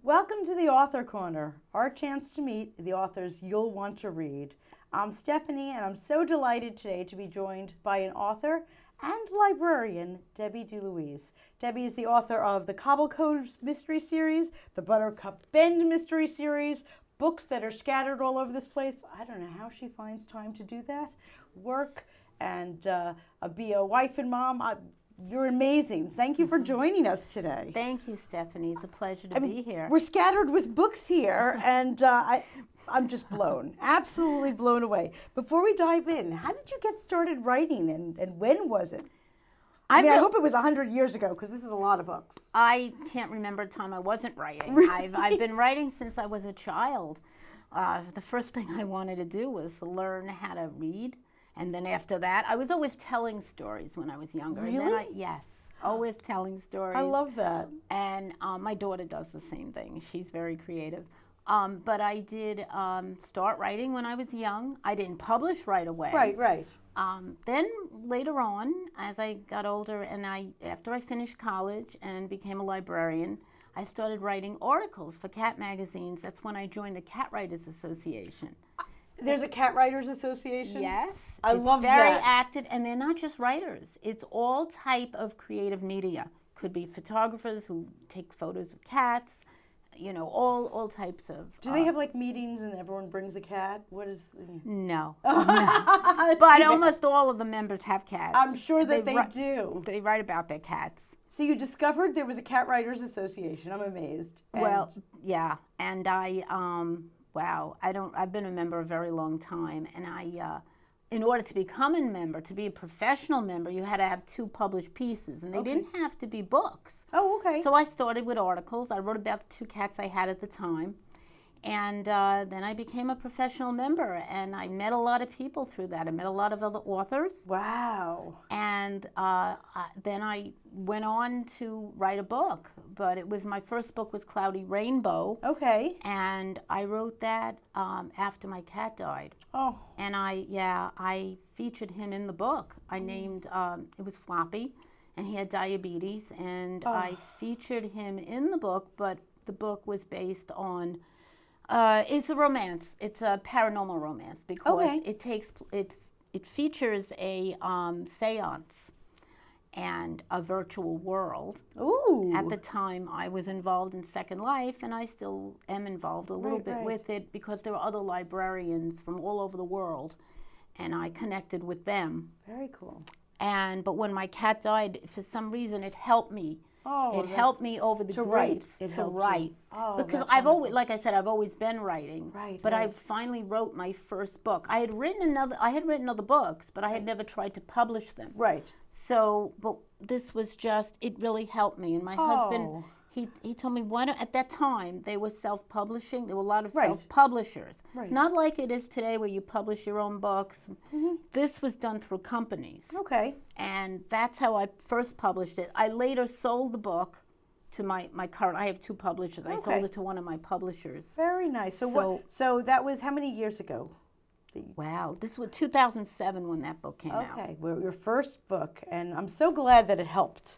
Welcome to the Author Corner, our chance to meet the authors you'll want to read. I'm Stephanie, and I'm so delighted today to be joined by an author and librarian, Debbie DeLouise. Debbie is the author of the Cobble Cove Mystery Series, the Buttercup Bend Mystery Series, books that are scattered all over this place. I don't know how she finds time to do that. Work and be a wife and mom. You're amazing. Thank you for joining us today. Thank you, Stephanie. It's a pleasure to be here. We're scattered with books here, and I'm just blown, absolutely blown away. Before we dive in, how did you get started writing, and when was it? I hope it was 100 years ago, because this is a lot of books. I can't remember a time I wasn't writing. Really? I've been writing since I was a child. The first thing I wanted to do was to learn how to read. And then after that, I was always telling stories when I was younger. Really? And then yes, always telling stories. I love that. And my daughter does the same thing. She's very creative. But I did start writing when I was young. I didn't publish right away. Right. Then later on, as I got older and after I finished college and became a librarian, I started writing articles for cat magazines. That's when I joined the Cat Writers Association. There's a Cat Writers Association? Yes. I love that. Very active, and they're not just writers. It's all type of creative media. Could be photographers who take photos of cats, all types of. Do they have like meetings and everyone brings a cat? What is? No. But almost all of the members have cats. I'm sure that they do. They write about their cats. So you discovered there was a Cat Writers Association. I'm amazed. Well, yeah, and I've been a member a very long time, and in order to become a member, to be a professional member, you had to have 2 published pieces, and they didn't have to be books. Oh, okay. So I started with articles. I wrote about the 2 cats I had at the time, and then I became a professional member, and I met a lot of people through that. I met a lot of other authors. Wow. And then I went on to write a book, but my first book was Cloudy Rainbow. Okay. And I wrote that after my cat died. Oh. And I featured him in the book. I named, it was Floppy, and he had diabetes, and I featured him in the book, but the book was based on, it's a romance. It's a paranormal romance because it features a seance and a virtual world. Ooh. At the time, I was involved in Second Life, and I still am involved a little bit with it because there are other librarians from all over the world, and I connected with them. Very cool. But when my cat died, for some reason, it helped me. Oh, it helped me over the grief to write. Oh, because I've always, like I said, I've always been writing. But I finally wrote my first book. I had written other books, but I had never tried to publish them. Right. So, but this was just, it really helped me. And my husband, he told me, why don't, at that time, they were self-publishing. There were a lot of self-publishers. Right. Not like it is today where you publish your own books. Mm-hmm. This was done through companies. Okay. And that's how I first published it. I later sold the book to my current, I have 2 publishers. I sold it to one of my publishers. Very nice. So that was how many years ago? Wow, this was 2007 when that book came out. Okay, well, your first book, and I'm so glad that it helped.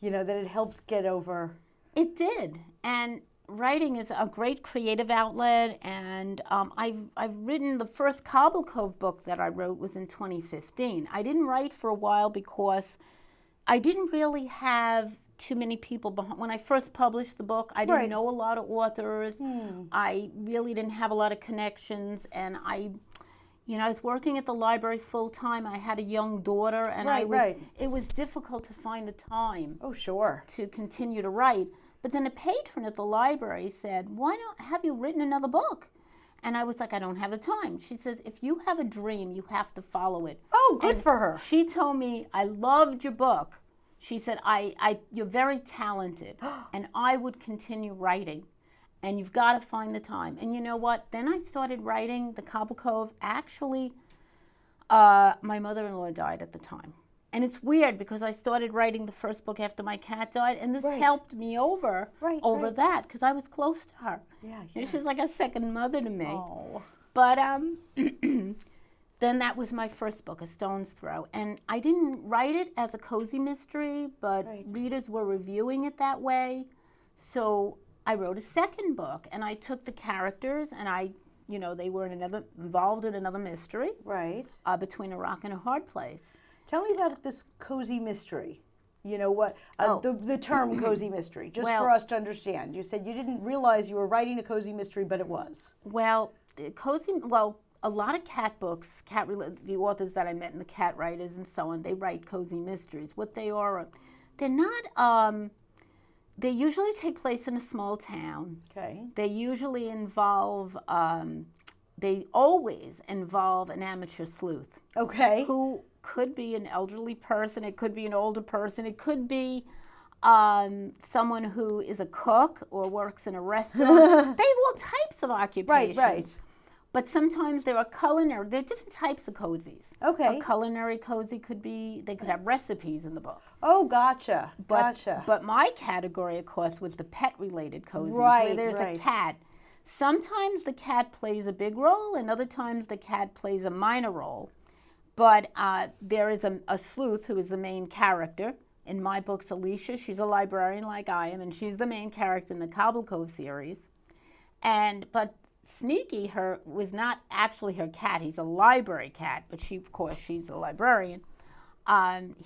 That it helped get over. It did, and writing is a great creative outlet, and I've written the first Cobble Cove book that I wrote was in 2015. I didn't write for a while because I didn't really have too many people behind. When I first published the book, I didn't know a lot of authors. I really didn't have a lot of connections, and I was working at the library full time. I had a young daughter, and it was difficult to find the time. Oh, sure. To continue to write. But then a patron at the library said, "Why not have you written another book?" And I was like, "I don't have the time." She says, "If you have a dream, you have to follow it." Oh, good for her. She told me, "I loved your book." She said, "You're very talented, and I would continue writing. And you've got to find the time." And you know what? Then I started writing the Cobble Cove. Actually, my mother-in-law died at the time. And it's weird because I started writing the first book after my cat died, and this helped me over that because I was close to her. Yeah. She's like a second mother to me. Oh. But then that was my first book, A Stone's Throw. And I didn't write it as a cozy mystery, but readers were reviewing it that way. So I wrote a second book, and I took the characters, and they were involved in another mystery. Right. Between a rock and a hard place. Tell me about this cozy mystery. You know what, the term cozy mystery, just for us to understand. You said you didn't realize you were writing a cozy mystery, but it was. Well, a lot of cat books, the authors that I met and the cat writers and so on, they write cozy mysteries. What they are, they're not, they usually take place in a small town. Okay. They usually involve, they always involve an amateur sleuth. Okay. Who could be an elderly person, it could be an older person, it could be someone who is a cook or works in a restaurant. They have all types of occupations. Right. But sometimes there are different types of cozies. Okay. A culinary cozy could be, they could have recipes in the book. Oh, gotcha. But my category, of course, was the pet-related cozies, right, where there's a cat. Sometimes the cat plays a big role, and other times the cat plays a minor role. But there is a sleuth who is the main character. In my books, Alicia, she's a librarian like I am, and she's the main character in the Cobble Cove series. But Sneaky was not actually her cat. He's a library cat, but she's a librarian.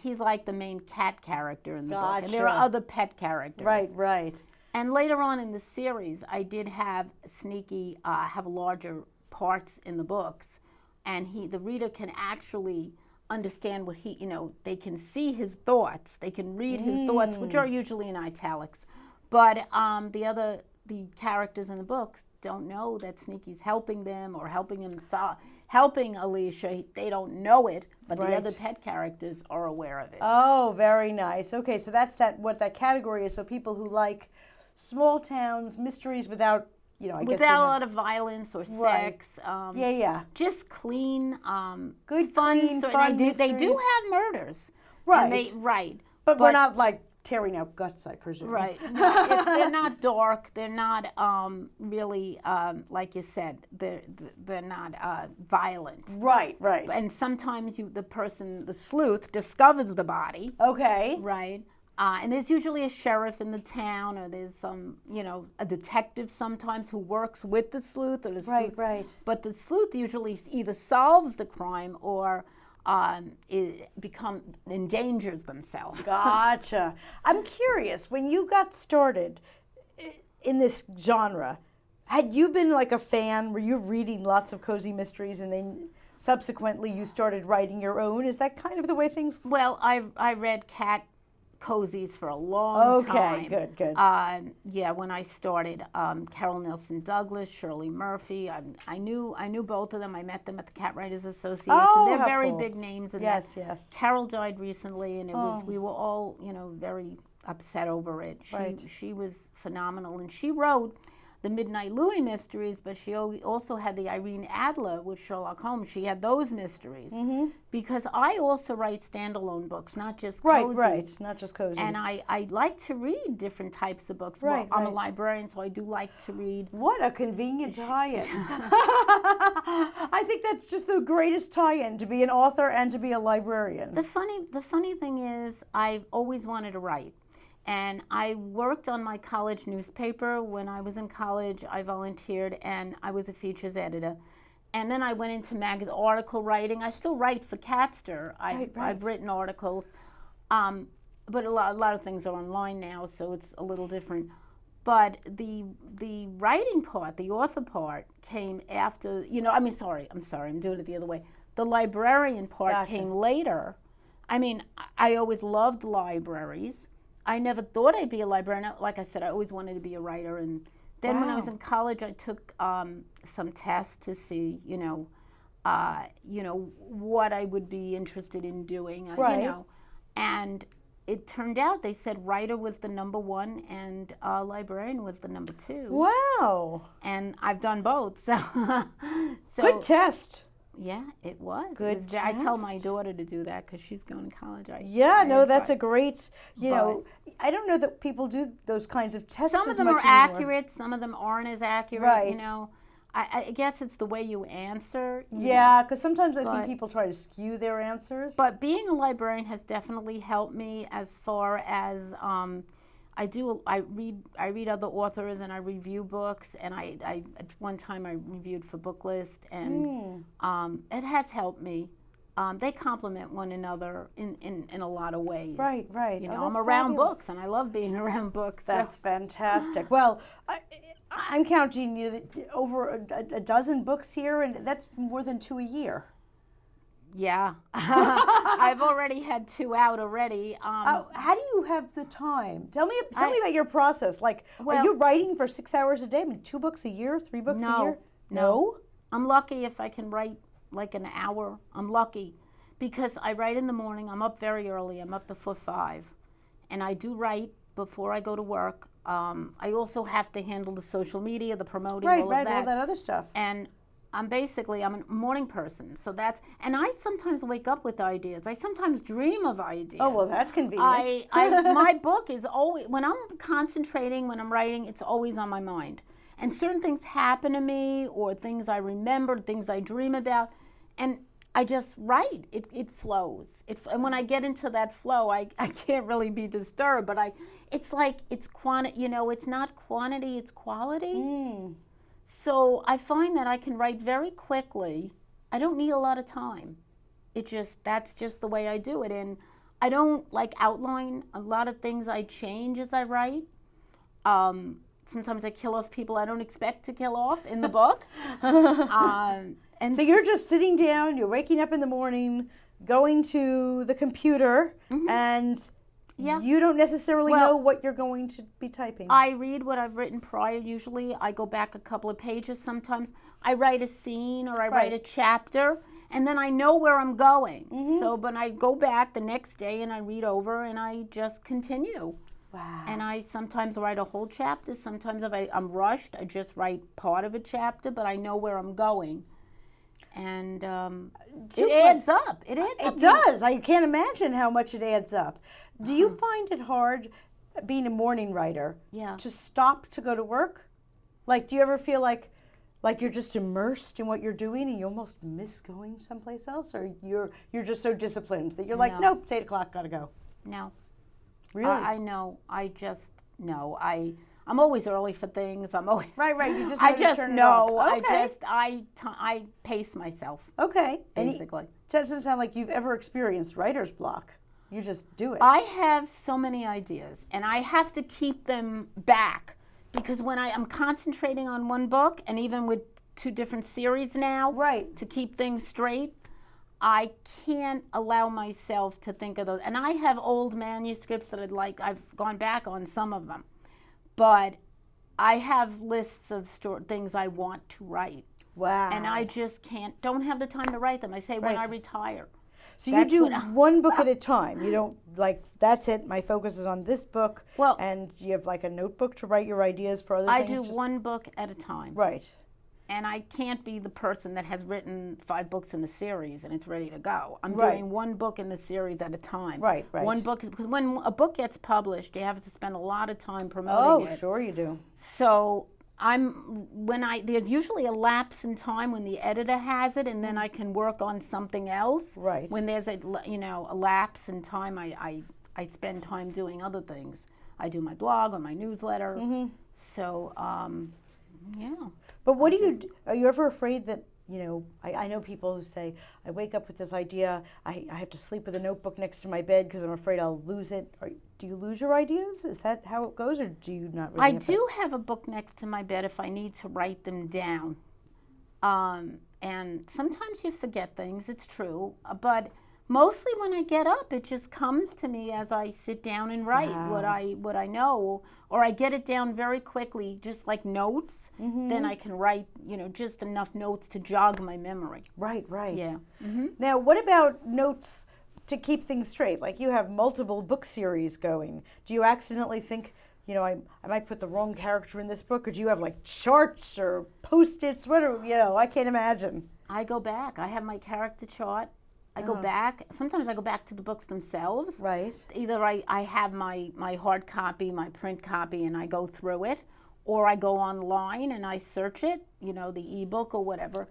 He's like the main cat character in the book, and there are other pet characters. Right. And later on in the series, I did have Sneaky have larger parts in the books, and the reader can actually understand what they can see his thoughts, they can read his thoughts, which are usually in italics. But the characters in the book don't know that Sneaky's helping them or helping Alicia. They don't know it, but the other pet characters are aware of it. Oh, very nice. Okay, so that's what that category is. So people who like small towns, mysteries without, without a lot of violence or sex. Just clean, good, fun. Clean, So fun they do have murders. Right. But we're not like tearing out guts, I presume. Right. No, they're not dark. They're not really, like you said, they're not violent. Right. And sometimes the sleuth discovers the body. Okay. Right. And there's usually a sheriff in the town, or there's a detective sometimes who works with the sleuth. Or the sleuth. Right. But the sleuth usually either solves the crime or endangers themselves. Gotcha. I'm curious, when you got started in this genre, had you been like a fan? Were you reading lots of cozy mysteries and then subsequently you started writing your own? Is that kind of the way things... Well, I read cat cozies for a long time. Okay, good. When I started, Carol Nelson Douglas, Shirley Murphy, I knew both of them. I met them at the Cat Writers Association. They're very big names. And yes. Carol died recently, and we were all very upset over it. She was phenomenal, and she wrote the Midnight Louie mysteries, but she also had the Irene Adler with Sherlock Holmes. She had those mysteries. Because I also write standalone books, not just cozies. Right, not just cozies. And I like to read different types of books. Well, I'm a librarian, so I do like to read. What a convenient tie-in. I think that's just the greatest tie-in, to be an author and to be a librarian. The funny thing is, I've always wanted to write. And I worked on my college newspaper. When I was in college, I volunteered, and I was a features editor. And then I went into article writing. I still write for Catster. I've written articles, but a lot of things are online now, so it's a little different. But the writing part, the author part, came after. I'm sorry, I'm doing it the other way. The librarian part came later. I mean, I always loved libraries. I never thought I'd be a librarian. Like I said, I always wanted to be a writer. And then when I was in college, I took some tests to see, what I would be interested in doing. And it turned out they said writer was the number one and librarian was the number two. Wow. And I've done both. So good test. Yeah, it was. Good. I tell my daughter to do that because she's going to college. That's a great, I don't know that people do those kinds of tests Some of them are accurate, some of them aren't as accurate, Right. I guess it's the way you answer. Yeah, because sometimes I think people try to skew their answers. But being a librarian has definitely helped me as far as I read other authors and I review books, and I at one time I reviewed for Booklist, and it has helped me. They complement one another in a lot of ways. Right. You Oh, know, I'm that's around fabulous. books, and I love being around books. That's fantastic. Well, I'm counting over a dozen books here, and that's more than 2 a year. Yeah, I've already had 2 out already. How do you have the time? Tell me about your process. Like, are you writing for 6 hours a day? I mean, 2 books a year, 3 books a year? No. I'm lucky if I can write like an hour. I'm lucky because I write in the morning. I'm up very early. I'm up before 5, and I do write before I go to work. I also have to handle the social media, the promoting, all of that. All that other stuff. And I'm a morning person, so and I sometimes wake up with ideas. I sometimes dream of ideas. Oh, well, that's convenient. My book is always, when I'm concentrating, when I'm writing, it's always on my mind. And certain things happen to me, or things I remember, things I dream about, and I just write. It flows. And when I get into that flow, I can't really be disturbed, but it's like, it's not quantity, it's quality. So I find that I can write very quickly. I don't need a lot of time. That's just the way I do it. And I don't like outline a lot of things. I change as I write. Sometimes I kill off people I don't expect to kill off in the book. And so you're just sitting down, you're waking up in the morning, going to the computer, and you don't necessarily know what you're going to be typing. I read what I've written prior. Usually I go back a couple of pages. Sometimes I write a scene or I write a chapter, and then I know where I'm going. So when I go back the next day and I read over, and I just continue. Wow. And I sometimes write a whole chapter. Sometimes if I'm rushed, I just write part of a chapter, but I know where I'm going. And it adds up. It adds up. It does. I can't imagine how much it adds up. Do you find it hard, being a morning writer, to stop to go to work? Like, do you ever feel like you're just immersed in what you're doing and you almost miss going someplace else? Or you're just so disciplined that you're like, nope, it's 8 o'clock, gotta go? No. Really? I know. I'm always early for things. I'm always right. You just I just know. Okay. I pace myself. Okay. Basically, it doesn't sound like you've ever experienced writer's block. You just do it. I have so many ideas, and I have to keep them back because when I'm concentrating on one book, and even with 2 different series now, to keep things straight, I can't allow myself to think of those. And I have old manuscripts that I've gone back on some of them. But I have lists of things I want to write. Wow. And I just don't have the time to write them. I say when I retire. So you do one book at a time. You don't that's it, my focus is on this book. Well, and you have like a notebook to write your ideas for other things? I do one book at a time. Right. And I can't be the person that has written 5 books in the series and it's ready to go. I'm doing one book in the series at a time. Right. One book, because when a book gets published, you have to spend a lot of time promoting it. Oh, sure you do. So there's usually a lapse in time when the editor has it, and then I can work on something else. Right. When there's a lapse in time, I spend time doing other things. I do my blog or my newsletter. So, yeah. But what are you ever afraid that, I know people who say, I wake up with this idea, I have to sleep with a notebook next to my bed because I'm afraid I'll lose it. Do you lose your ideas? Is that how it goes, or do you not really? I do have a book next to my bed if I need to write them down. And sometimes you forget things, it's true, but mostly when I get up, it just comes to me as I sit down and write what I know, or I get it down very quickly, just like notes. Then I can write, just enough notes to jog my memory. Right. Yeah. Now, what about notes to keep things straight? Like, you have multiple book series going. Do you accidentally think, I might put the wrong character in this book, or do you have like charts or Post-its? I can't imagine. I go back. I have my character chart. I go back. Sometimes I go back to the books themselves. Right. Either I have my hard copy, my print copy, and I go through it, or I go online and I search it, the ebook or whatever.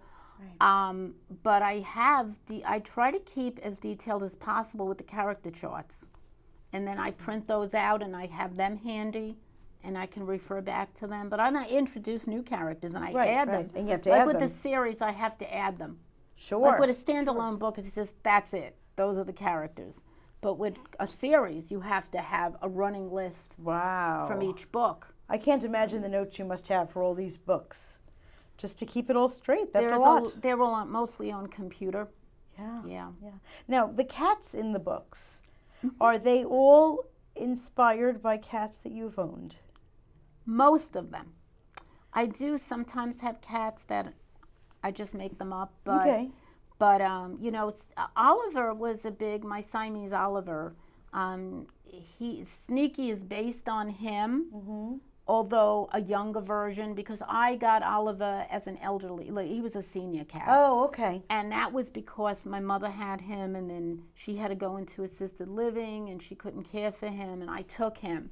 Right. But I try to keep as detailed as possible with the character charts. and then I print those out and I have them handy and I can refer back to them. But I introduce new characters and I add them. And you have to like add with them. the series, I have to add them. Sure. Like with a standalone book, it's just, that's it. Those are the characters. But with a series, you have to have a running list from each book. I can't imagine the notes you must have for all these books. Just to keep it all straight, that's a lot. They're all mostly on computer. Yeah. Now, the cats in the books, are they all inspired by cats that you've owned? Most of them. I do sometimes have cats that I just make them up, but you know, Oliver was my Siamese Oliver. Sneaky is based on him, although a younger version, because I got Oliver as an elderly, like he was a senior cat. Oh, okay. And that was because my mother had him, and then she had to go into assisted living, and she couldn't care for him, and I took him.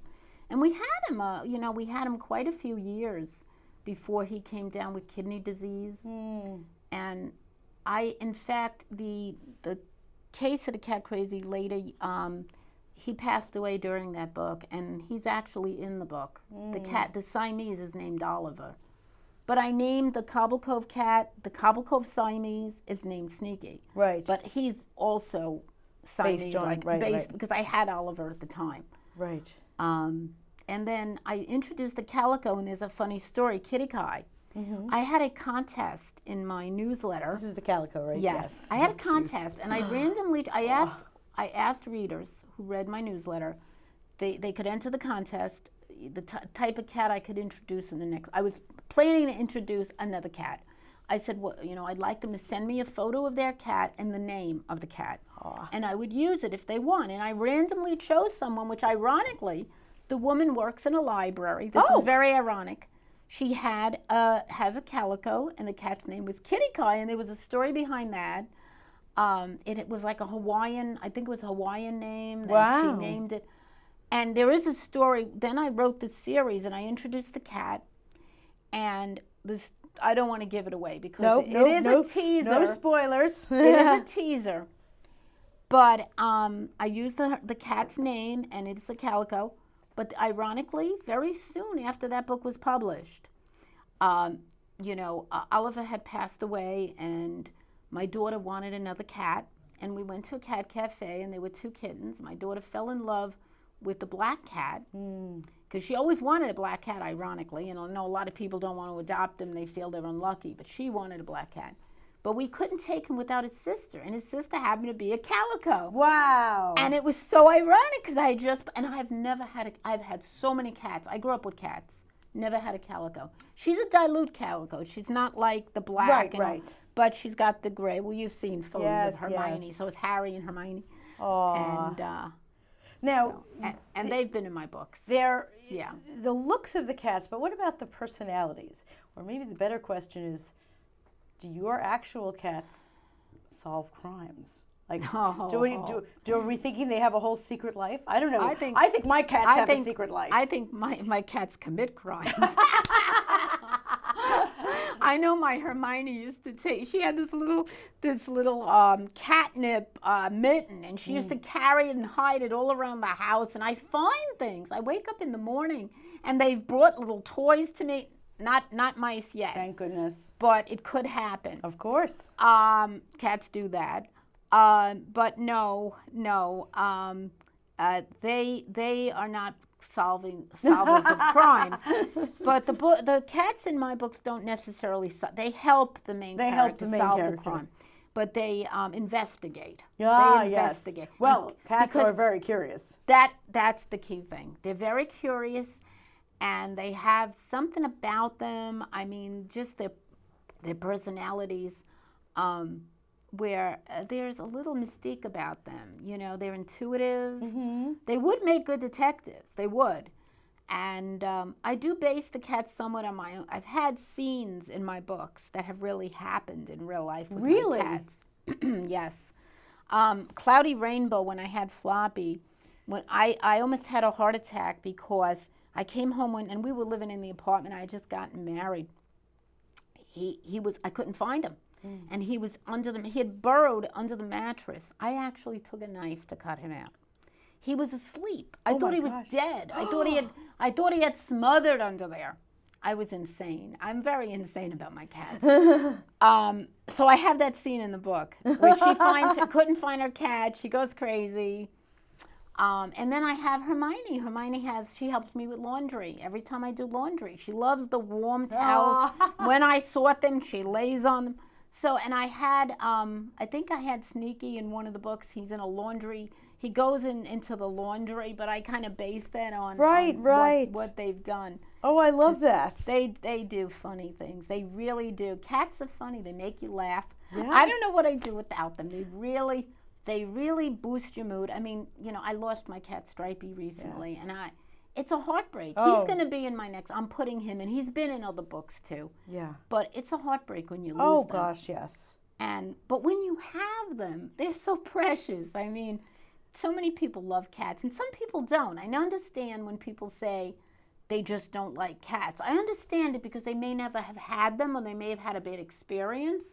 And we had him, you know, we had him quite a few years before he came down with kidney disease. And in fact, the case of the cat crazy lady, he passed away during that book, and he's actually in the book. The Siamese is named Oliver. But I named the Cobble Cove cat, the Cobble Cove Siamese is named Sneaky. Right. But he's also Siamese, because I had Oliver at the time. Right. And then I introduced the calico, and there's a funny story, Kitty Kai. I had a contest in my newsletter. This is the calico, right? Yes. I had a contest, and I asked readers who read my newsletter, they could enter the contest, the type of cat I could introduce in the next. I was planning to introduce another cat. I said, well, you know, I'd like them to send me a photo of their cat and the name of the cat. And I would use it if they won. And I randomly chose someone, which ironically, the woman works in a library. This is very ironic. She has a calico, and the cat's name was Kitty Kai, and there was a story behind that. It was like a Hawaiian, I think it was a Hawaiian name. That she named it. And there is a story. Then I wrote this series, and I introduced the cat. And this, I don't want to give it away because it is a teaser. No spoilers. It is a teaser. But I used the cat's name, and it's a calico. But ironically, very soon after that book was published, you know, Oliver had passed away, and my daughter wanted another cat. And we went to a cat cafe, and there were 2 kittens. My daughter fell in love with the black cat, because she always wanted a black cat, ironically. And I know a lot of people don't want to adopt them. They feel they're unlucky. But she wanted a black cat. But we couldn't take him without his sister, and his sister happened to be a calico. Wow. And it was so ironic because I've had so many cats. I grew up with cats, never had a calico. She's a dilute calico. She's not like the black. Right. But she's got the gray. Well, you've seen photos of Hermione, yes. so it's Harry and Hermione. And now, and they've been in my books. They're the looks of the cats, but what about the personalities? Or maybe the better question is, do your actual cats solve crimes? Like, are we thinking they have a whole secret life? I don't know. I think my cats have a secret life. I think my cats commit crimes. I know my Hermione used to take. She had this little catnip mitten, and she used to carry it and hide it all around the house. And I find things. I wake up in the morning, and they've brought little toys to me. Not mice yet. Thank goodness. But it could happen. Of course. Cats do that. But no. They are not solvers of crimes. But the cats in my books don't necessarily they help the main character solve the crime. But they investigate. Yeah, they investigate. Yes. Well, cats are very curious. That's the key thing. They're very curious. And they have something about them, I mean, just their personalities, where there's a little mystique about them. You know, they're intuitive. They would make good detectives. They would. And I do base the cats somewhat on my own. I've had scenes in my books that have really happened in real life with my cats. Yes. Cloudy Rainbow, when I had Floppy, when I almost had a heart attack because I came home and we were living in the apartment. I had just gotten married. I couldn't find him. And he was he had burrowed under the mattress. I actually took a knife to cut him out. he was asleep. I Oh thought my he was gosh. dead. I thought he had smothered under there. I was insane. I'm very insane about my cats. So I have that scene in the book where she couldn't find her cat. She goes crazy. And then I have Hermione. She helps me with laundry. Every time I do laundry, she loves the warm towels. When I sort them, she lays on them. So, and I had, I think I had Sneaky in one of the books. He's in a laundry. He goes into the laundry, but I kind of based that on, what they've done. Oh, I love that. They do funny things. They really do. Cats are funny. They make you laugh. Yeah. I don't know what I'd do without them. They really boost your mood. I mean, I lost my cat Stripey recently, Yes. and it's a heartbreak. Oh. He's going to be in my next. I'm putting him in. He's been in other books too. Yeah. But it's a heartbreak when you lose Oh, them. gosh, yes. But when you have them, they're so precious. I mean, so many people love cats, and some people don't. I understand when people say they just don't like cats. I understand it because they may never have had them, or they may have had a bad experience,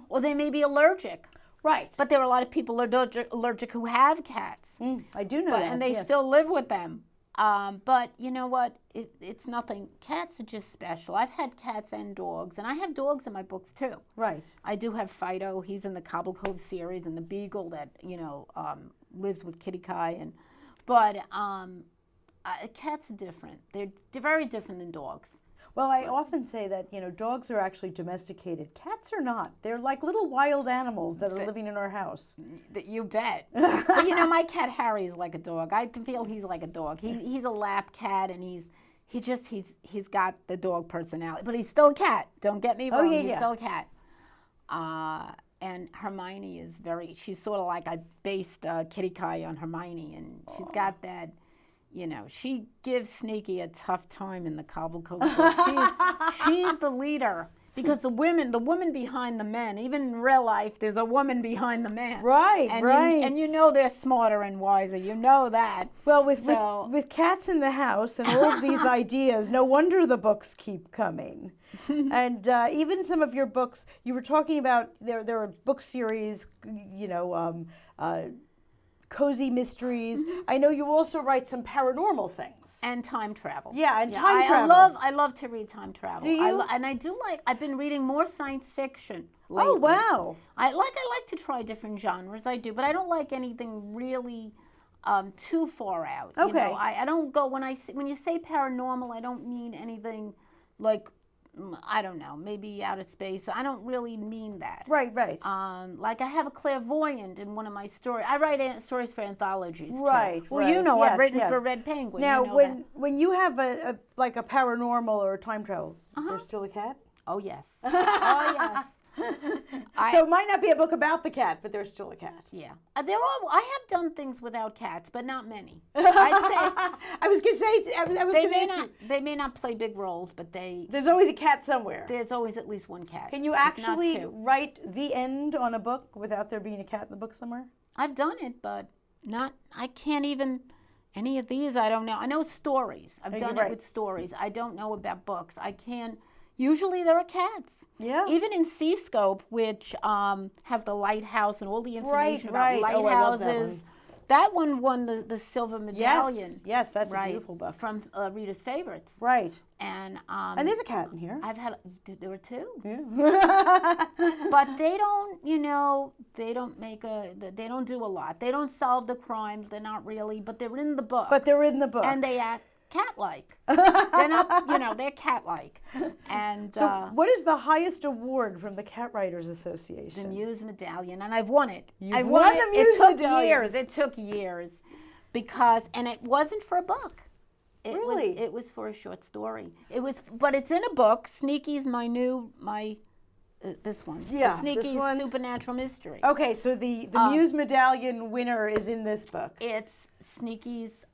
or they may be allergic. Right. But there are a lot of people allergic who have cats. I do know that. And they yes. still live with them. But you know what? It's nothing. Cats are just special. I've had cats and dogs, and I have dogs in my books too. Right. I do have Fido. He's in the Cobble Cove series, and the Beagle that lives with Kitty Kai. But cats are different. They're very different than dogs. Well, I often say that, dogs are actually domesticated. Cats are not. They're like little wild animals that are living in our house. You bet. But my cat Harry is like a dog. I feel he's like a dog. He's a lap cat, and he's got the dog personality. But he's still a cat. Don't get me wrong. Oh, yeah, he's yeah. still a cat. And Hermione is she's sort of like, I based Kitty Kai on Hermione, and she's got that. She gives Sneaky a tough time in the Cobble Cove book. She's the leader, because the woman behind the men, even in real life, there's a woman behind the man. Right, and right. They're smarter and wiser. You know that. Well, with cats in the house and all of these ideas, no wonder the books keep coming. And even some of your books, you were talking about, there are book series, cozy mysteries. I know you also write some paranormal things. And time travel. Yeah, and time travel. I love to read time travel. Do you? I've been reading more science fiction lately. Oh, wow. I like to try different genres. I do, but I don't like anything really too far out. Okay. I don't go, when you say paranormal, I don't mean anything like, I don't know, maybe outer space. I don't really mean that. Right. Like I have a clairvoyant in one of my stories. I write stories for anthologies too. Right. Well, yes, I've written for Red Penguin. Now, that. when you have a paranormal or a time travel, is there still a cat? Oh yes. Oh yes. So it might not be a book about the cat, but there's still a cat. Yeah. I have done things without cats, but not many. I was going to say, they may not play big roles, but there's always a cat somewhere. There's always at least one cat. Can you actually write the end on a book without there being a cat in the book somewhere? I've done it, but I can't even, any of these, I don't know. I know stories. I've done it with stories. I don't know about books. I can't. Usually there are cats. Yeah. Even in Seascope, which has the lighthouse and all the information about lighthouses. Oh, I love that one. That one won the silver medallion. Yes, that's a beautiful book. From Reader's Favorites. Right. And there's a cat in here. There were two. Yeah. But they don't, they don't do a lot. They don't solve the crimes. They're not really, but they're in the book. And they act cat-like. They're not, they're cat-like. And so what is the highest award from the Cat Writers Association? The Muse Medallion, and I've won it. You've won the Muse Medallion. It took years, and it wasn't for a book. Really? It was for a short story. But it's in a book. Sneaky's this one. Yeah, Sneaky's Supernatural Mystery. Okay, so the Muse Medallion winner is in this book. It's Sneaky's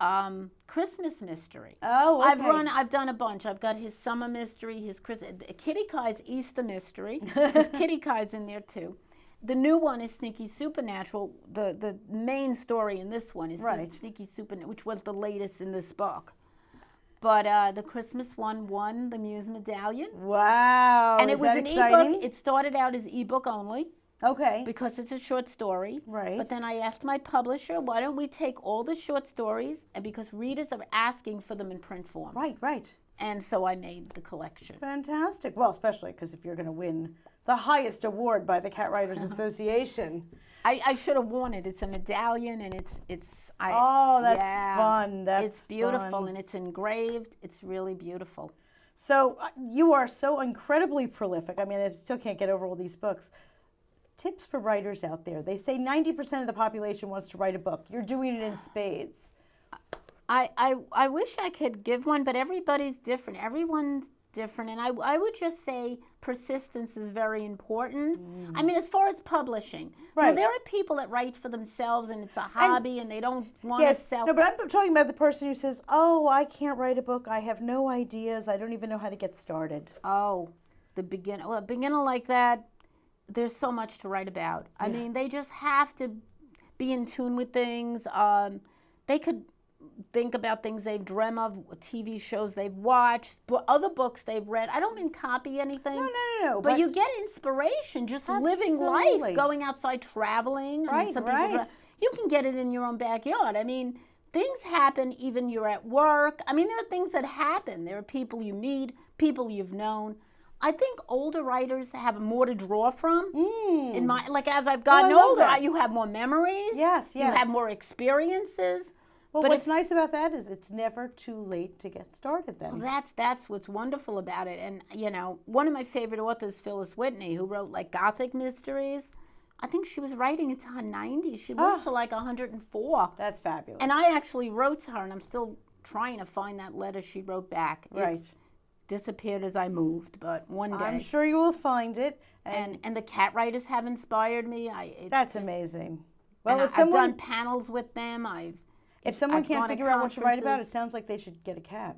Christmas Mystery. Oh, okay. I've done a bunch. I've got his Summer Mystery, his Kitty Kai's Easter Mystery. His Kitty Kai's in there too. The new one is Sneaky Supernatural. The main story in this one is Sneaky Supernatural, which was the latest in this book. But the Christmas one won the Muse Medallion. Wow. And it was an ebook. It started out as ebook only. Okay. because it's a short story. Right. But then I asked my publisher, why don't we take all the short stories, and because readers are asking for them in print form. Right, right. And so I made the collection. Fantastic. Well, especially because if you're going to win the highest award by the Cat Writers Association. I should have worn it. It's a medallion, and it's Oh, that's yeah, fun. That's it's beautiful, fun. and it's engraved. It's really beautiful. So you are so incredibly prolific. I mean, I still can't get over all these books. Tips for writers out there. They say 90% of the population wants to write a book. You're doing it in spades. I wish I could give one, but everybody's different. Everyone's different. And I would just say persistence is very important. I mean, as far as publishing. Right. Now, there are people that write for themselves and it's a hobby and they don't want to sell. No, but I'm talking about the person who says, oh, I can't write a book. I have no ideas. I don't even know how to get started. Oh, the beginner. Well, a beginner like that, there's so much to write about. I mean, they just have to be in tune with things. They could think about things they've dreamt of, TV shows they've watched, other books they've read. I don't mean copy anything. No. But you get inspiration just living life, going outside, traveling. Right, You can get it in your own backyard. I mean, things happen even you're at work. I mean, there are things that happen. There are people you meet, people you've known. I think older writers have more to draw from. In my, like as I've gotten older, you have more memories. Yes. You have more experiences. Well, but what's nice about that is it's never too late to get started then. Well, that's what's wonderful about it. And, you know, one of my favorite authors, Phyllis Whitney, who wrote, like, Gothic mysteries, I think she was writing into her 90s. She lived to, like, 104. That's fabulous. And I actually wrote to her, and I'm still trying to find that letter she wrote back. Right. It's disappeared as I moved, but one day. I'm sure you will find it. And the cat writers have inspired me. That's amazing. Well, if I've done panels with them. If someone can't figure out what to write about, it sounds like they should get a cat.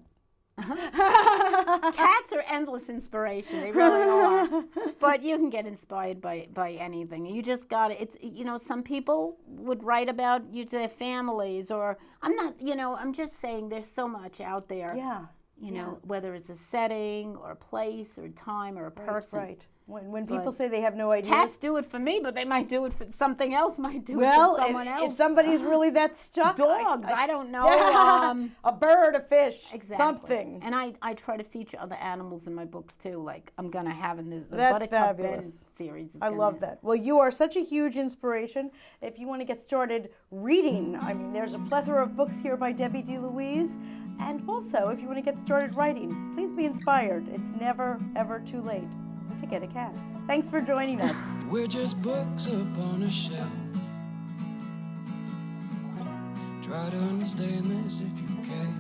Cats are endless inspiration. They really are. But you can get inspired by anything. You just got to, it's, you know, some people would write about their families, or I'm just saying there's so much out there. Yeah. You know, whether it's a setting or a place or time or a person. Right. When people say they have no ideas. Cats do it for me, but they might do it for something else, might do it for someone else. If somebody's really that stuck. Dogs, I don't know. A bird, a fish, exactly. something. And I try to feature other animals in my books too, like I'm going to have in the That's Buttercup Bend fabulous. series. I love that. Well, you are such a huge inspiration. If you want to get started reading, I mean, there's a plethora of books here by Debbie DeLouise. And also, if you want to get started writing, please be inspired. It's never, ever too late to get a cat. Thanks for joining us. We're just books up on a shelf. Try to understand this if you can.